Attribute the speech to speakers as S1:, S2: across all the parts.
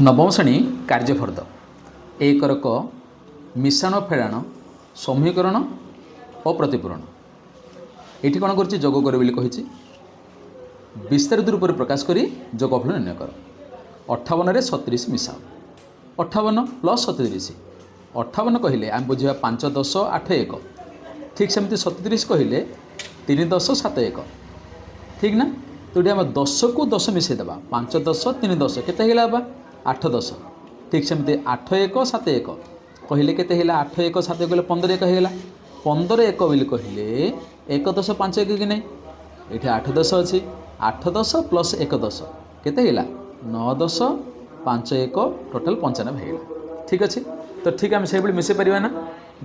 S1: नवम श्रेणी कार्यफर्द एक रक मिश्रण फेड़ाण समूहीकरण और प्रतिपूरण ये कौन कर जोग कर कही विस्तारित रूप में प्रकाश कर जोगफल निर्णय कर 58 रे 37 मिसाओ 58 प्लस 37 58 कहले आम बुझा 5 10 8 1 ठीक सेमती 37 कहले 3 10 7 1 ठीक ना तो ये आम 10 को 10 मिसेदेवा 5 10 3 10 के 8 10 ठीक सेमती 8 1 7 1 कहले के 8 1 7 1 15 1 होगा 15 1 बोली कहले 1 10 5 1 कि नहीं ये 8 10 अच्छी 8 10 प्लस 1 10 के 9 10 5 1 टोटाल 95 होगा ठीक अच्छे तो ठीक आम से मिसे पार ना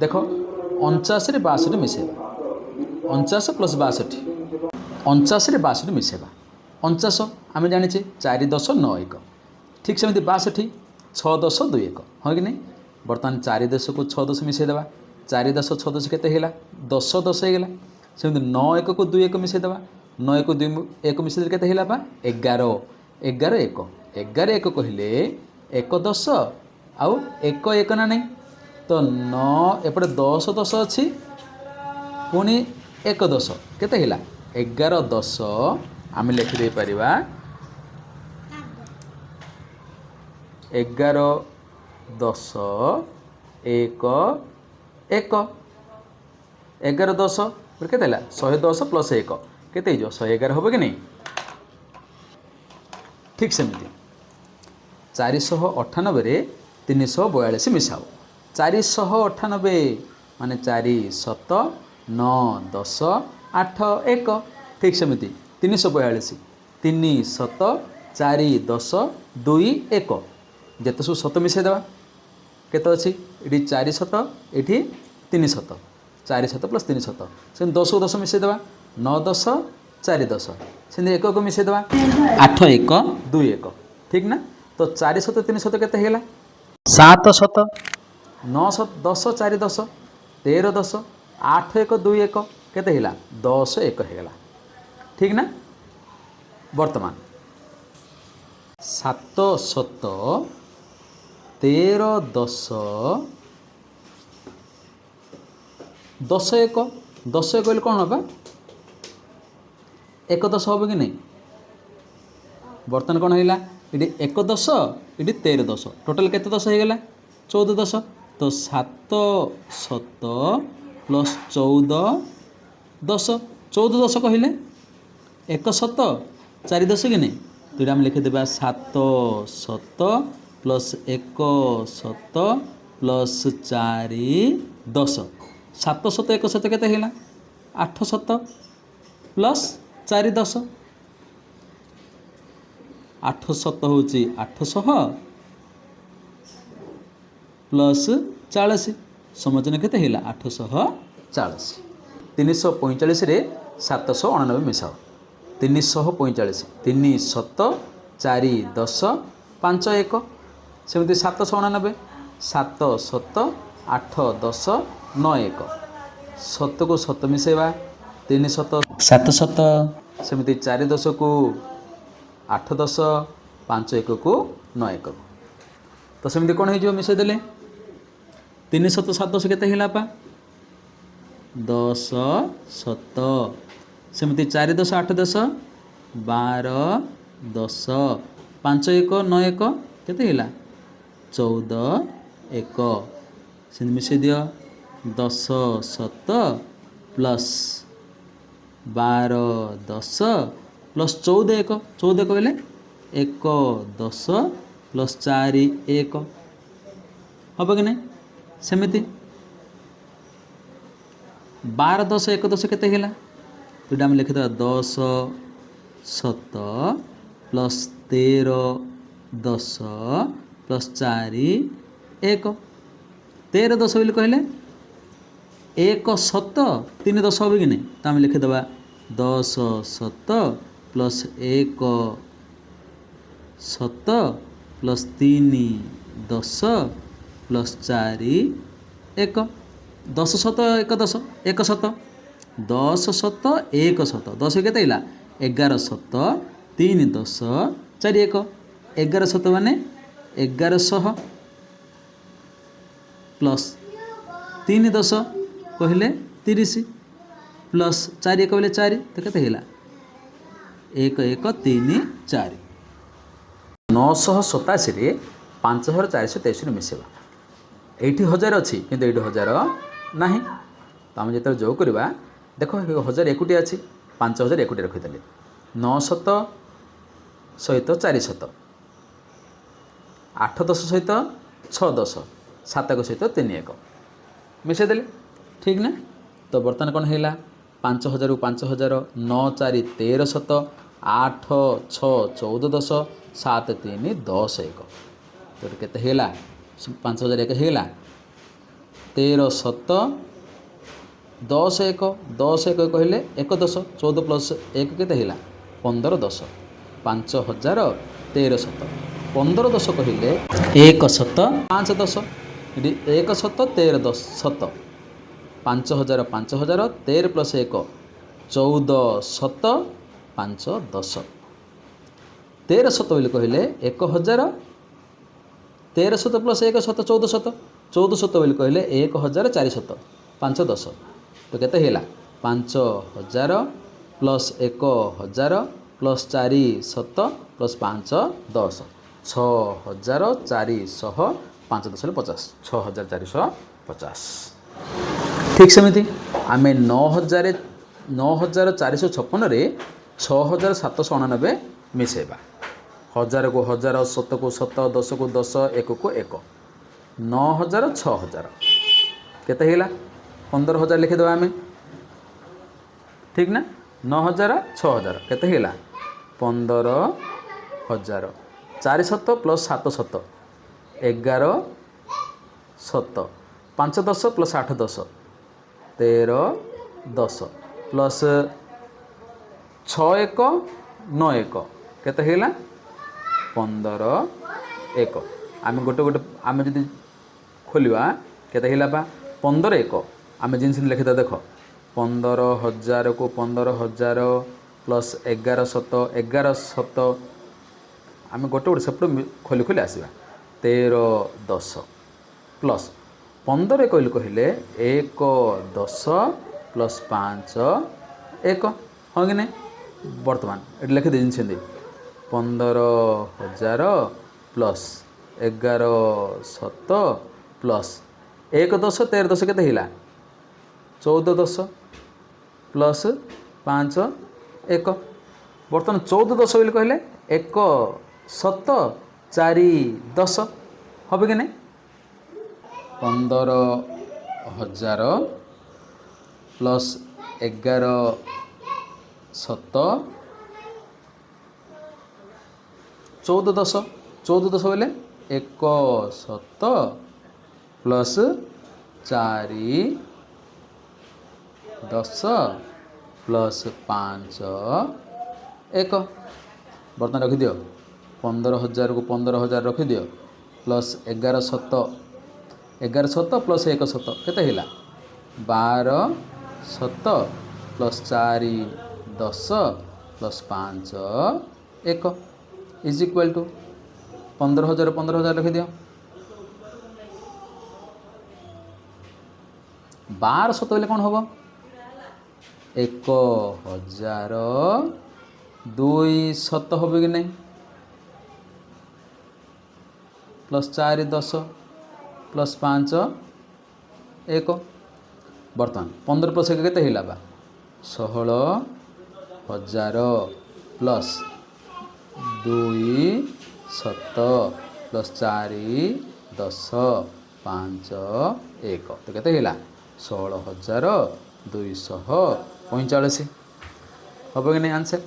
S1: देख 49 रे 62 मिसेबा 49 प्लस 62 49 रे 62 मिसेबा 49 आम जाने 4 10 9 1 ठीक सेमती 62 6 10 2 1 हाँ कि नहीं बर्तमान 4 10 को 6 10 मिसेदेवा 4 10 6 10 के 10 10 होगा सेमती 9 1 को 2 1 मिसेदेवा 9 1 2 1 मिसेदे के 11 11 1 11 1 कहले 1 10 आउ 1 1 ना नहीं तो 9 एपटे 10 10 अच्छी पुणी 1 10 के 11 10 आम लिखिदे पारिबा 11 10 1 1 11 10 के 110 प्लस 1 के 111 हम कि नहीं ठीक सेमती 498 रे 342 मिसाओ 498 माने 4 7 9 10 8 1 ठीक सेमती 342 3 7 4 10 2 1 जिते सब 7 मिसेदेवा केते अच्छी ये 4 7 ये 3 7 4 7 प्लस 3 7 से 10 को 10 मिसेदेवा 9 10 4 10 से 1 को मिसेदेवा 8 1 2 1 ठीक ना तो 4 7 3 7 केते हेला 7 7 9 7 10 4 10 13 10 8 1 2 1 केते हेला 10 1 हेला ठीक ना वर्तमान 7 7 13 10 10 1 10 1 कौन होगा 1 10 हम कि नहीं बर्तमान कौन होगा ये 1 10 ये 13 10 टोटाल केते 10 होगा 14 10 तो 7 7 प्लस 14 10 14 10 कहले 1 7 4 10 कि नहीं तो ये आम लिखिदेवा 7 7 प्लस 1 7 प्लस 4 10 7 7 1 7 केते हेला 8 7 प्लस 4 10 8 7 हूँ 800 प्लस 40 समझने के 840 345 रे 789 मिसाओ 345 3 7 4 10 5 1 सेमती 789 7 7 8 10 9 1 7 को 7 मिसेवा 3 7 7 7 सेमती 4 10 को 8 10 5 1 को 9 1 तो सेमती कौन हो मिसे देले 3 7 7 10 केते हिला पा 10 7 सेमती 4 10 8 10 12 10 5 1 9 1 केते हिला 14 1 से मिसे दियो 10 7 प्लस 12 10 प्लस 14 1 14 कहले 1 10 प्लस 4 1 हम कि नहीं सेमती 12 10 1 10 केते हिला तो आम लिखिदेवा 10 7 प्लस 13 10 प्लस 4 1 13 10 बोली कहले 1 7 3 10 हम कि नहीं तो आम लिखिदेवा 10 7 प्लस 1 7 प्लस 3 10 प्लस 4 1 10 7 1 10 1 7 10 7 1 7 10 के 11 7 3 10 4 1 11 7 माने 1100 प्लस 3 10 कहले 30 प्लस 4 1 बोले 4 तो केते हिला 1 1 3 4 987 रे 5423 मिसेबा एठी 1000 अछि किंतु एठी 1000 नाही तो आम जो जोग करवा देख 1000 एकुटी अच्छी 5000 एकुटी रखीदे 900 सहित 400 8 10 सहित 6 10 7 1 सहित 3 1 मिसेदेले ठीक ना। तो बर्तमान कौन है 5000 रु 5000 9 4 13 7 8 6 14 10 7 3 10 1 तो केते हैला 5000 1 हैला 13 7 10 1 10 1 कहले 1 10 14 प्लस 1 केते हैला 15 10 5000 13 7 15 10 कहले 1 7 5 10 1 7 13 10 7 5000 5000 13 प्लस 1 14 7 5 10 13 7 बोली कहले 1000 13 7 प्लस 1 7 14 7 14 7 बोली कहले 1400 5 10 तो केते हैला 5000 प्लस 1000 प्लस 4 7 प्लस 5 10 6400 5 10 50 6450 ठीक सेमती आम 9456 रे 6789 मिसेबा 1000 को 1000 7 को 7 10 को 10 1 को 1 9000 6000 केते हैला 15000 लिखिदेवा आम ठीक ना 9000 6000 केते हैला 15000 400 प्लस 700 11 7 5 10 प्लस 8 10 13 10 प्लस 6 1 9 1 केते हैला 15 1 आम गोटे गोटे आम जदि खोलिया केते हैला बा 15 1 आम जिनस लिखिदा देख 15000 को 15000 प्लस 11 7 11 7 आम गोटे गोटे सेपट खोली खोली आसवा 13 10 प्लस 15 कहले कहले 1 10 प्लस 5 1 हाँ कि नहीं बर्तमान ये लिखिदे जिन 15000 प्लस 11 7 प्लस 1 10 13 10 केते हिला 14 10 प्लस 5 1 बर्तमान 14 10 बोली कहले 1 7 4 10 हम कि नहीं 15000 प्लस 11 7 14 10 14 10 बोले 1 7 प्लस 4 10 प्लस 5 1 बर्तमान रखी दियो 15000 को 15000 रखी दियो प्लस 11 7 11 7 प्लस 1 7 केते हिला 12 7 plus 4 10 plus 5 1 is equal to 15000 15000 रखी दियो 12 7 बोले कौन हम 1000 2 7 हम कि नहीं प्लस 4 10 प्लस 5 1 बर्तमान 15 प्लस 1 केते हिला बा 16000 प्लस 2 7 प्लस 4 10 5 1 तो केते हिला 16245 हम कि नहीं आंसर